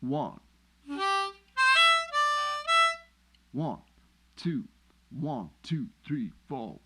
1, 1, 2, 1, 2, 3, 4.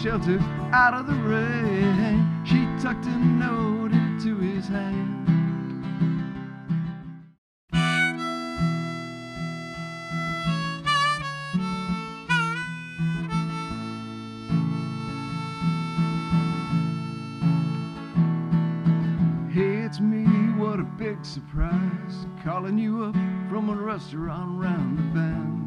Shelter out of the rain, she tucked a note into his hand. Hey, it's me, what a big surprise, calling you up from a restaurant round the bend.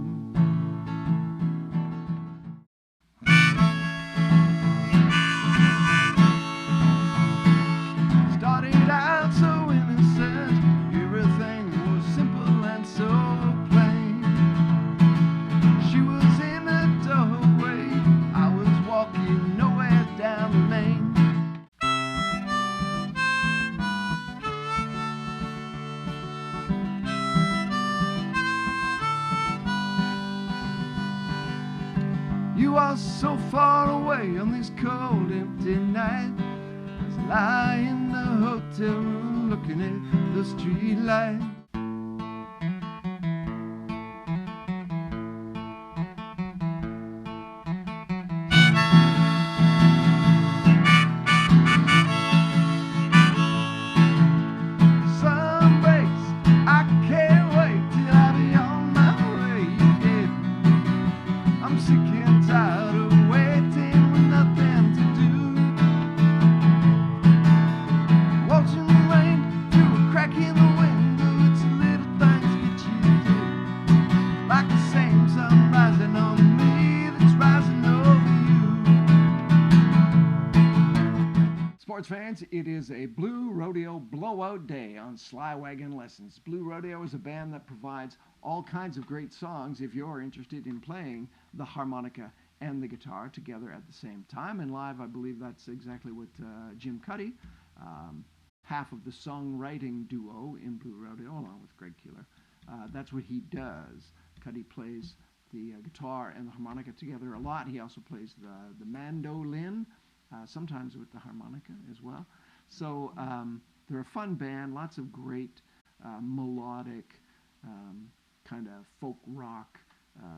You are so far away on this cold, empty night. I lie in the hotel room looking at the street light. Sports fans, it is a Blue Rodeo Blow-Out Day on Sly Wagon Lessons. Blue Rodeo is a band that provides all kinds of great songs if you're interested in playing the harmonica and the guitar together at the same time. And live, I believe that's exactly what Jim Cuddy, half of the songwriting duo in Blue Rodeo, along with Greg Keeler, that's what he does. Cuddy plays the guitar and the harmonica together a lot. He also plays the mandolin, sometimes with the harmonica as well. So they're a fun band, lots of great melodic kind of folk rock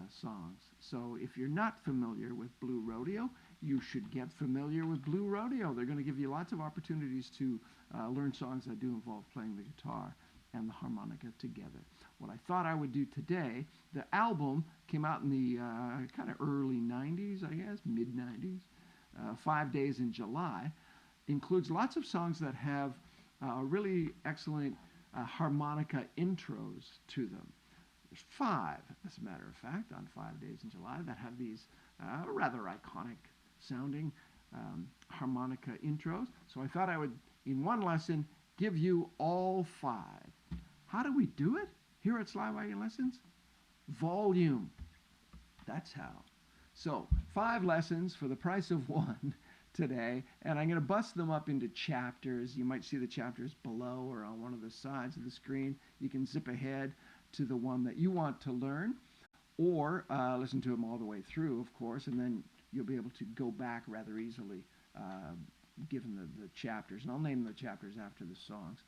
songs. So if you're not familiar with Blue Rodeo, you should get familiar with Blue Rodeo. They're going to give you lots of opportunities to learn songs that do involve playing the guitar and the harmonica together. What I thought I would do today, the album came out in the kind of early 90s, I guess, mid-90s. 5 Days in July, includes lots of songs that have really excellent harmonica intros to them. There's 5, as a matter of fact, on 5 Days in July that have these rather iconic sounding harmonica intros. So I thought I would, in one lesson, give you all 5. How do we do it here at Sly Wagon Lessons? Volume. That's how. So 5 lessons for the price of 1 today, and I'm going to bust them up into chapters. You might see the chapters below or on one of the sides of the screen. You can zip ahead to the one that you want to learn, or listen to them all the way through, of course, and then you'll be able to go back rather easily given the chapters. And I'll name the chapters after the songs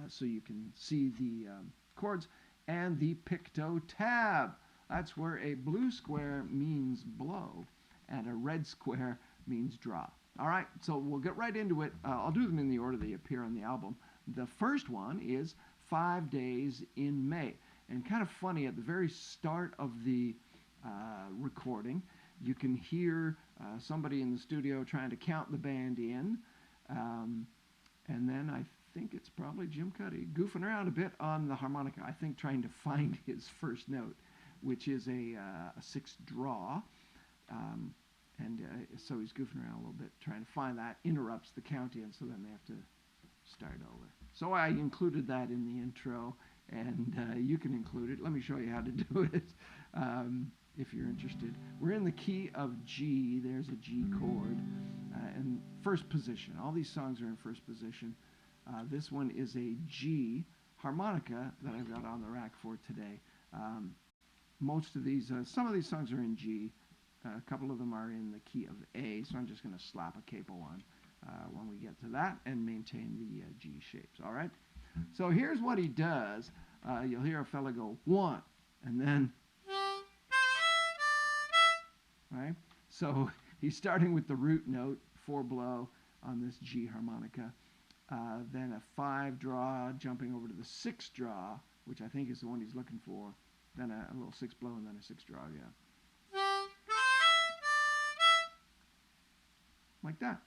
so you can see the chords and the PictoTab. That's where a blue square means blow and a red square means draw. All right, so we'll get right into it. I'll do them in the order they appear on the album. The first one is 5 Days in May. And kind of funny, at the very start of the recording, you can hear somebody in the studio trying to count the band in. And then I think it's probably Jim Cuddy goofing around a bit on the harmonica, I think trying to find his first note, which is a 6th draw. So he's goofing around a little bit, trying to find that, interrupts the count in, so then they have to start over. So I included that in the intro, and you can include it. Let me show you how to do it. if you're interested. We're in the key of G. There's a G chord. And first position. All these songs are in first position. This one is a G harmonica that I've got on the rack for today. Most of these, some of these songs are in G. A couple of them are in the key of A, so I'm just going to slap a capo on when we get to that and maintain the G shapes. All right? So here's what he does. You'll hear a fella go 1, and then, right? So he's starting with the root note, 4 blow on this G harmonica. Then a 5 draw, jumping over to the 6 draw, which I think is the one he's looking for. Then a little 6 blow and then a 6 draw, yeah. Like that.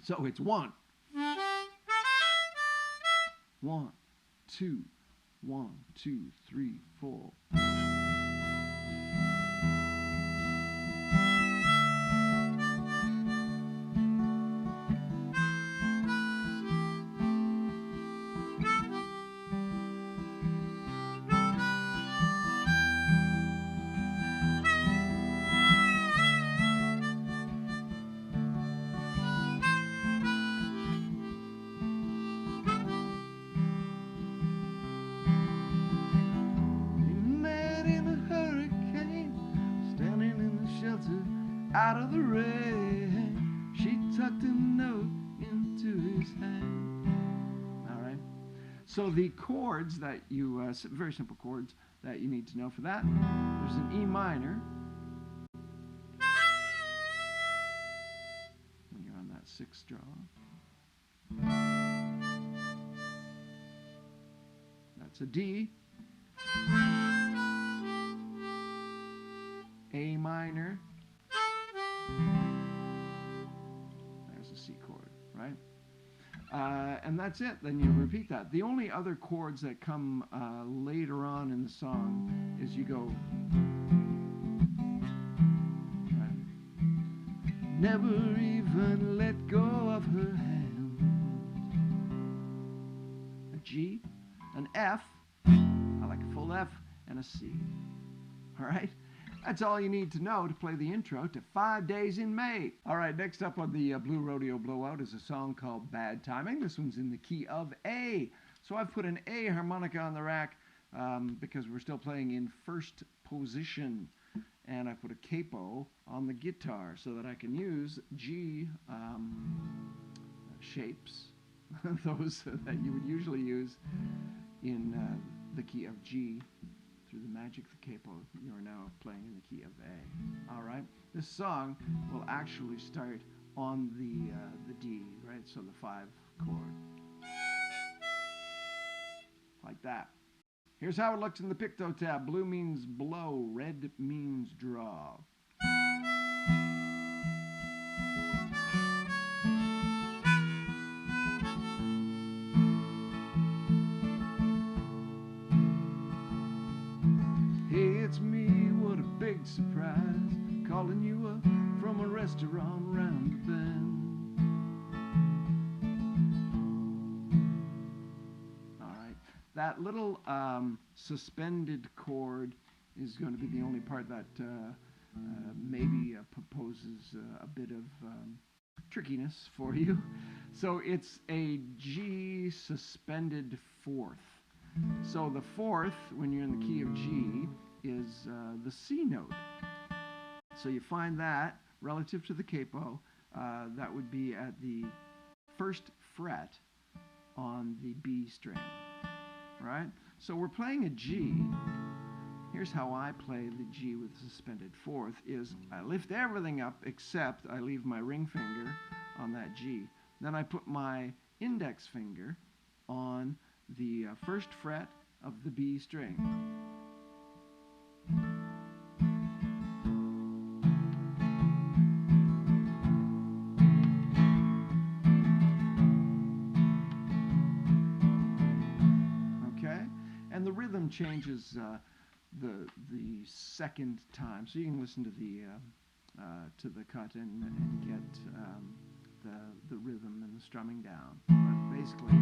So it's 1. 1, 2, 1, 2, 3, 4. Out of the rain, she tucked a note into his hand. All right. So the chords that you, very simple chords that you need to know for that. There's an E minor. When you're on that 6th draw. That's a D. A minor. There's a C chord, right? And that's it. Then you repeat that. The only other chords that come later on in the song is you go, right? Never even let go of her hand. A G, an F, I like a full F, and a C. All right? That's all you need to know to play the intro to 5 Days in May. All right, next up on the Blue Rodeo Blow-Out is a song called Bad Timing. This one's in the key of A. So I've put an A harmonica on the rack because we're still playing in first position. And I put a capo on the guitar so that I can use G shapes, those that you would usually use in the key of G. Through the magic of the capo, you are now playing in the key of A. All right. This song will actually start on the D, right? So the 5 chord, like that. Here's how it looks in the PictoTab. Blue means blow, red means draw. It's me, what a big surprise, calling you up from a restaurant round the bend. Alright, that little suspended chord is going to be the only part that maybe proposes a bit of trickiness for you. So it's a G suspended 4th. So the 4th, when you're in the key of G, is the C note. So you find that relative to the capo, that would be at the 1st fret on the B string, right? So we're playing a G. Here's how I play the G with suspended 4th is I lift everything up except I leave my ring finger on that G. Then I put my index finger on the 1st fret of the B string. Okay, and the rhythm changes the 2nd time, so you can listen to the cut and get the rhythm and the strumming down. But basically,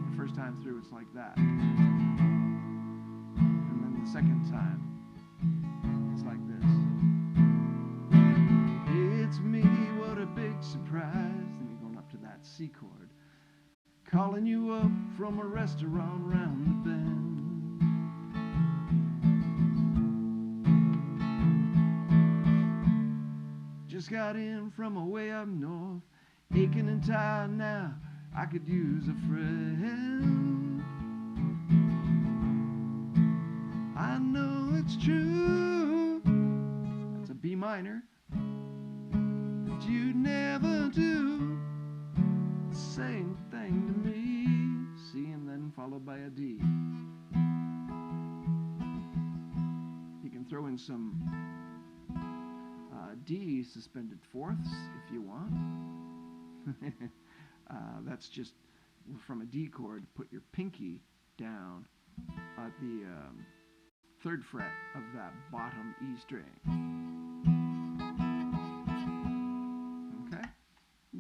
the first time through it's like that, and then the 2nd time It's like this. It's me, what a big surprise. Then you're going up to that C chord. Calling you up from a restaurant round the bend. Just got in from away up north, aching and tired now, I could use a friend. I know it's true, that's a B minor, but you'd never do the same thing to me. C and then followed by a D. You can throw in some D suspended fourths if you want. That's just from a D chord, put your pinky down at the 3rd fret of that bottom E string. Okay?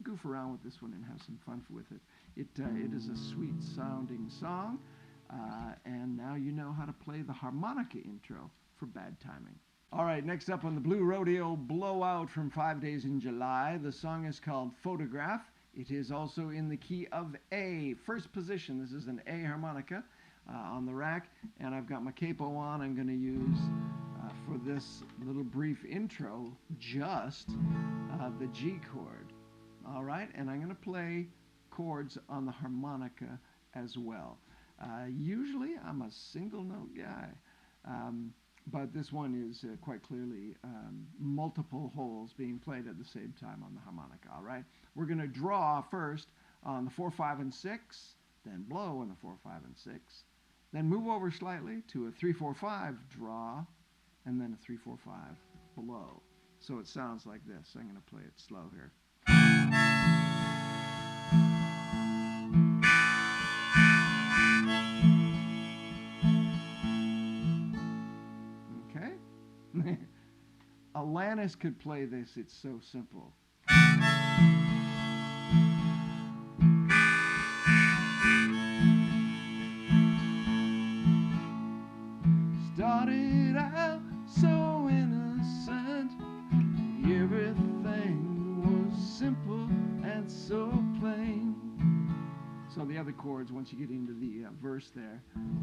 Goof around with this one and have some fun with it. It is a sweet sounding song, and now you know how to play the harmonica intro for bad timing. All right, next up on the Blue Rodeo Blow-Out from 5 Days in July. The song is called Photograph. It is also in the key of A, first position. This is an A harmonica on the rack, and I've got my capo on. I'm going to use, for this little brief intro, just the G chord. All right, and I'm going to play chords on the harmonica as well. Usually, I'm a single note guy. But this one is quite clearly multiple holes being played at the same time on the harmonica, all right? We're going to draw first on the 4, 5, and 6, then blow on the 4, 5, and 6, then move over slightly to a 3, 4, 5 draw, and then a 3, 4, 5 blow. So it sounds like this. I'm going to play it slow here. Alanis could play this, it's so simple. Started out so innocent, everything was simple and so plain. So the other chords, once you get into the verse there,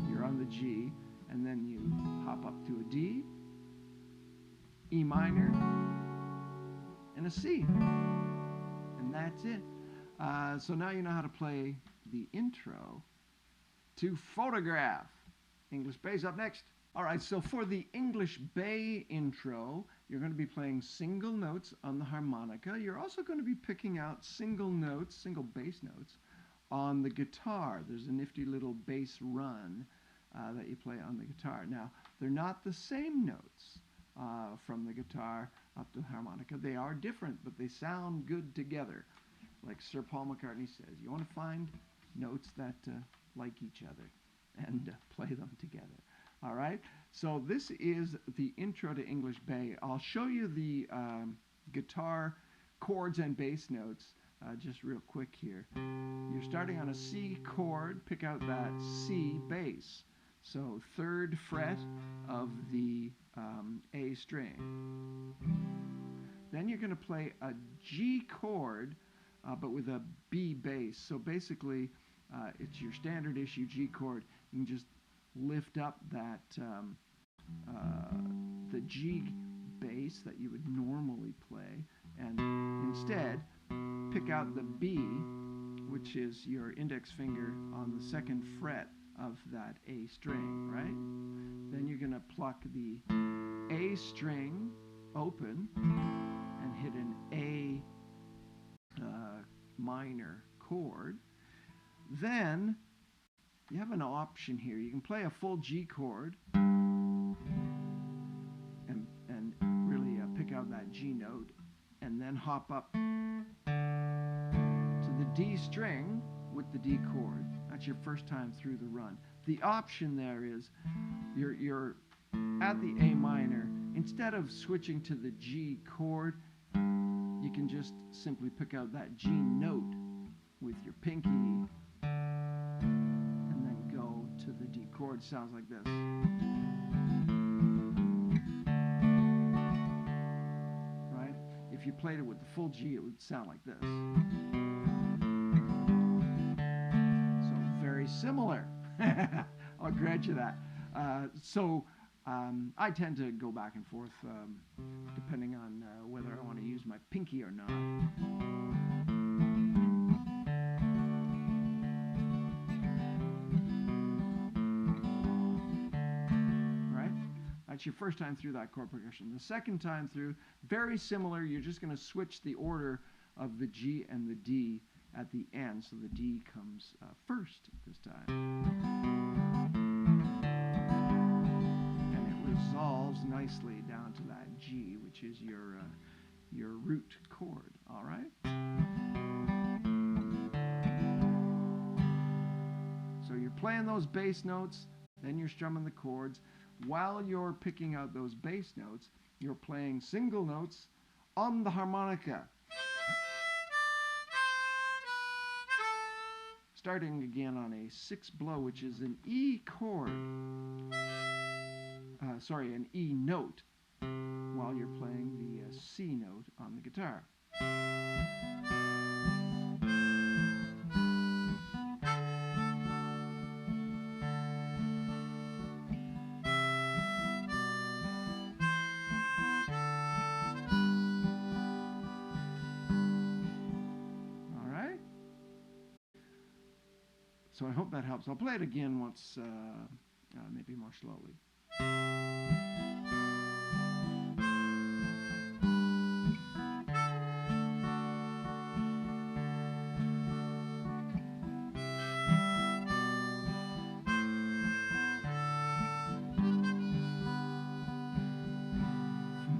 you're on the G, and then you hop up to a D, E minor, and a C, and that's it. So now you know how to play the intro to Photograph. English Bay's up next. All right, so for the English Bay intro, you're going to be playing single notes on the harmonica. You're also going to be picking out single notes, single bass notes, on the guitar. There's a nifty little bass run that you play on the guitar. Now, they're not the same notes. From the guitar up to the harmonica. They are different, but they sound good together. Like Sir Paul McCartney says, you want to find notes that like each other and play them together. All right? So this is the intro to English Bay. I'll show you the guitar chords and bass notes just real quick here. You're starting on a C chord. Pick out that C bass. So 3rd fret of the A string. Then you're going to play a G chord, but with a B bass. So basically, it's your standard issue G chord. You can just lift up that the G bass that you would normally play, and instead pick out the B, which is your index finger on the 2nd fret of that A string, right? Then you're going to pluck the A string open and hit an A minor chord. Then you have an option here. You can play a full G chord and really pick out that G note, and then hop up to the D string with the D chord. That's your first time through the run. The option there is you're at the A minor. Instead of switching to the G chord, you can just simply pick out that G note with your pinky and then go to the D chord. Sounds like this. played it with the full G, it would sound like this. So very similar. I'll grant you that. I tend to go back and forth depending on whether I want to use my pinky or not. That's your first time through that chord progression. The second time through, very similar. You're just going to switch the order of the G and the D at the end, so the D comes first this time. And it resolves nicely down to that G, which is your root chord. All right. So you're playing those bass notes, then you're strumming the chords. While you're picking out those bass notes, you're playing single notes on the harmonica. Starting again on a 6 blow, which is an E chord. An E note, while you're playing the C note on the guitar. So I hope that helps. I'll play it again once, maybe more slowly.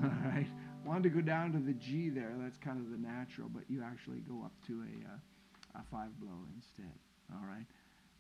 All right. Wanted to go down to the G there. That's kind of the natural, but you actually go up to a 5 blow instead. All right.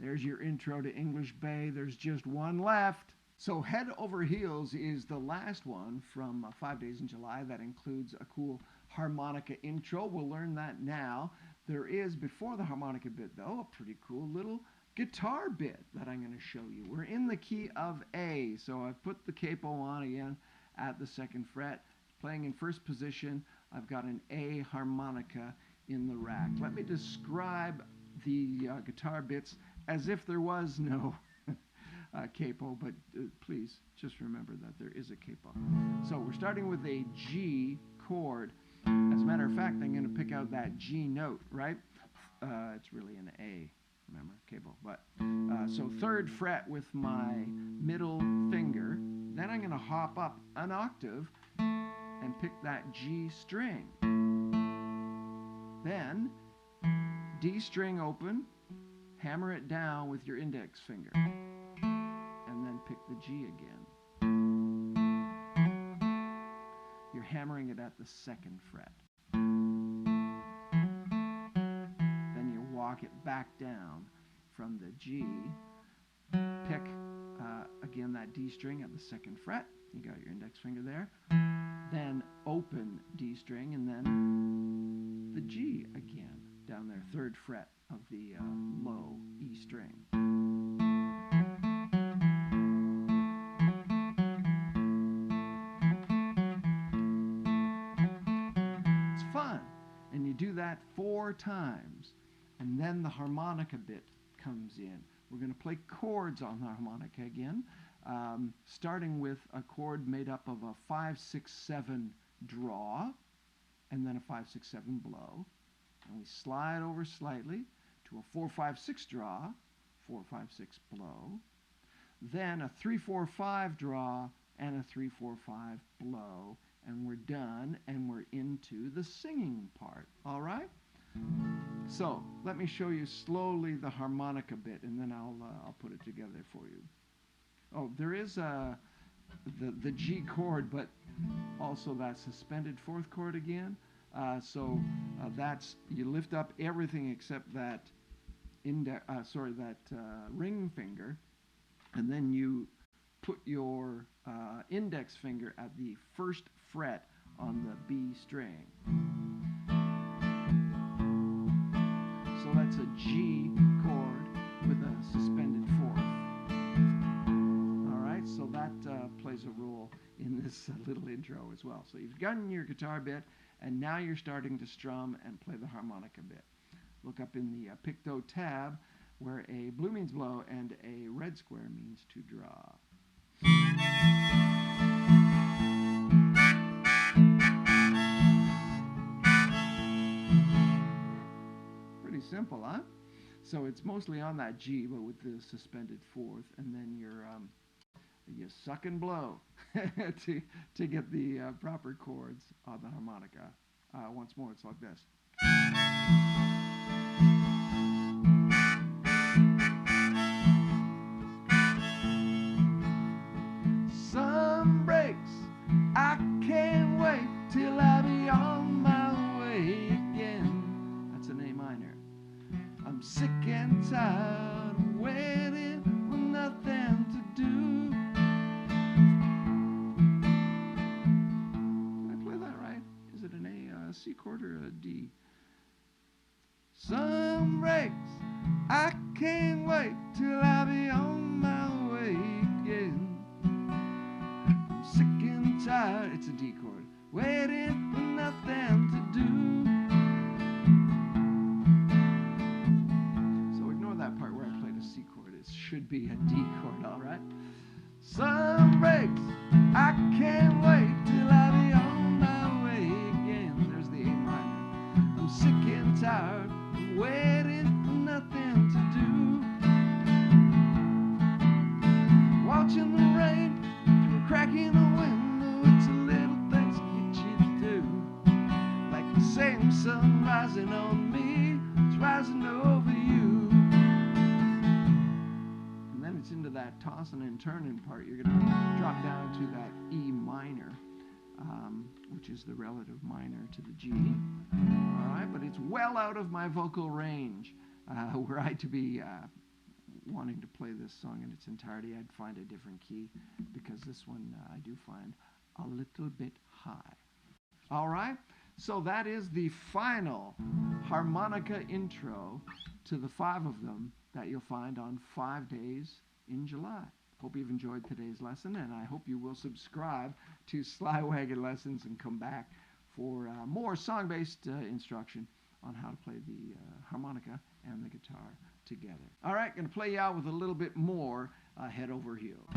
There's your intro to English Bay. There's just one left. So Head Over Heels is the last one from 5 Days in July. That includes a cool harmonica intro. We'll learn that now. There is, before the harmonica bit though, a pretty cool little guitar bit that I'm going to show you. We're in the key of A. So I've put the capo on again at the 2nd fret. Playing in first position, I've got an A harmonica in the rack. Let me describe the guitar bits as if there was no capo, but please just remember that there is a capo. So we're starting with a G chord. As a matter of fact, I'm going to pick out that G note, right? It's really an A, remember, capo. But so 3rd fret with my middle finger. Then I'm going to hop up an octave and pick that G string. Then D string open, hammer it down with your index finger, and then pick the G again. You're hammering it at the 2nd fret. Then you walk it back down from the G, pick again that D string at the 2nd fret. You got your index finger there. Then open D string, and then the G again down there, 3rd fret of the low E string. It's fun, and you do that 4 times, and then the harmonica bit comes in. We're going to play chords on the harmonica again, starting with a chord made up of a 5-6-7 draw, and then a 5-6-7 blow. And we slide over slightly to a 4-5-6 draw, 4-5-6 blow, then a 3-4-5 draw, and a 3-4-5 blow, and we're done, and we're into the singing part. All right? So let me show you slowly the harmonica bit, and then I'll put it together for you. Oh, there is the G chord, but also that suspended 4th chord again. That's, you lift up everything except that ring finger, and then you put your index finger at the 1st fret on the B string. So that's a G chord with a suspended 4th. All right, So that plays a role in this little intro as well. So you've gotten your guitar bit, and now you're starting to strum and play the harmonica bit. Look up in the PictoTab where a blue means blow and a red square means to draw. Pretty simple, huh? So it's mostly on that G, but with the suspended fourth, and then you suck and blow to get the proper chords on the harmonica. Once more, it's like this. Sun breaks, I can't wait till I be on my way again. That's an A minor. I'm sick and tired of waiting with nothing to do. Did I play that right? Is it an A, C chord, or a D? Sun breaks, I can't wait till I be on my way again. I'm sick and tired, it's a D chord, waiting for nothing to do. So ignore that part where I played a C chord. It should be a D chord, all right? Sun breaks, I can't wait till I be on my way again. There's the A minor. I'm sick and tired of waiting for nothing to do. Watching the rain through a crack in the window, it's a little things get you through. Like the same sun rising on me, it's rising over you. And then it's into that tossing and turning part. You're going to drop down to that E minor, which is the relative minor to the G. All right, but it's well out of my vocal range. Were I to be wanting to play this song in its entirety, I'd find a different key, because this one I do find a little bit high. All right, so that is the final harmonica intro to the 5 of them that you'll find on 5 days in July. Hope you've enjoyed today's lesson, and I hope you will subscribe to Sly Wagon Lessons and come back for more song-based instruction on how to play the harmonica and the guitar together. All right, going to play you out with a little bit more Head Over Heels.